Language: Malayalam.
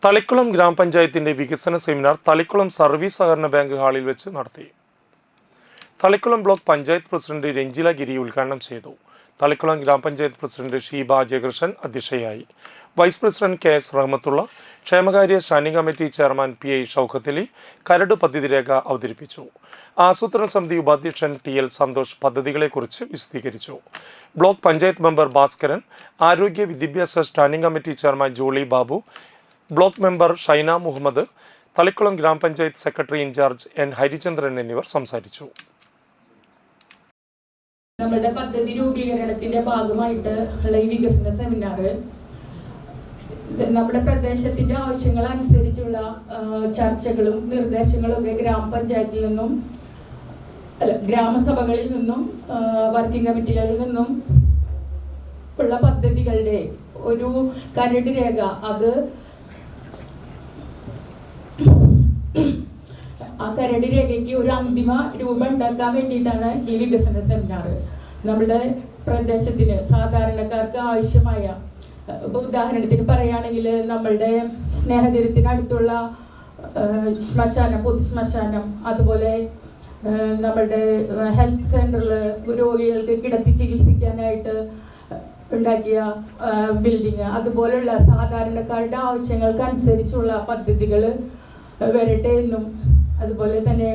തളിക്കുളം ഗ്രാമപഞ്ചായത്തിന്റെ വികസന സെമിനാർ തളിക്കുളം സർവീസ് സഹകരണ ബാങ്ക് ഹാളിൽ വെച്ച് നടത്തി. തളിക്കുളം ബ്ലോക്ക് പഞ്ചായത്ത് പ്രസിഡന്റ് രഞ്ജില ഗിരി ഉദ്ഘാടനം ചെയ്തു. തളിക്കുളം ഗ്രാമപഞ്ചായത്ത് പ്രസിഡന്റ് ഷീബ ജയകൃഷ്ണൻ അധ്യക്ഷയായി. Vice president K S. റഹ്മത്തുള്ള, ക്ഷേമകാര്യ standing committee chairman P I. Shoukath Ali കരട് പദ്ധതി രേഖ അവതരിപ്പിച്ചു. ആസൂത്രണ സമിതി ഉപാധ്യക്ഷൻ ടി.എൽ. സന്തോഷ് പദ്ധതികളെക്കുറിച്ച് വിശദീകരിച്ചു. ബ്ലോക്ക് പഞ്ചായത്ത് മെമ്പർ ഭാസ്കരൻ, ആരോഗ്യ വിദ്യാഭ്യാസ standing committee chairman Jolly Babu, block member Shaina Muhammad, Thalikkulam ഗ്രാമപഞ്ചായത്ത് സെക്രട്ടറി ഇൻചാർജ് എൻ ഹരിചന്ദ്രൻ എന്നിവർ സംസാരിച്ചു. നമ്മുടെ പദ്ധതി രൂപീകരണത്തിന്റെ ഭാഗമായിട്ട് ഉള്ള ഈ വികസന സെമിനാർ നമ്മുടെ പ്രദേശത്തിന്റെ ആവശ്യങ്ങൾ അനുസരിച്ചുള്ള ചർച്ചകളും നിർദ്ദേശങ്ങളും ഒക്കെ ഗ്രാമപഞ്ചായത്തിൽ നിന്നും ഗ്രാമസഭകളിൽ നിന്നും വർക്കിംഗ് കമ്മിറ്റികളിൽ നിന്നും ഉള്ള പദ്ധതികളുടെ ഒരു കരട് രേഖ ആ കരട് രേഖയ്ക്ക് ഒരു അന്തിമ രൂപം ഉണ്ടാക്കാൻ വേണ്ടിയിട്ടാണ് ഈ വികസന സെമിനാർ. നമ്മുടെ പ്രദേശത്തിന് സാധാരണക്കാർക്ക് ആവശ്യമായ, ഉദാഹരണത്തിന് പറയുകയാണെങ്കിൽ നമ്മളുടെ സ്നേഹതീരത്തിനടുത്തുള്ള ശ്മശാനം, പൊതു ശ്മശാനം, അതുപോലെ നമ്മളുടെ ഹെൽത്ത് സെൻ്ററിൽ രോഗികൾക്ക് കിടത്തി ചികിത്സിക്കാനായിട്ട് ഉണ്ടാക്കിയ ബിൽഡിങ്, അതുപോലുള്ള സാധാരണക്കാരുടെ ആവശ്യങ്ങൾക്ക് അനുസരിച്ചുള്ള പദ്ധതികൾ വരട്ടെ എന്നും, അതുപോലെ തന്നെ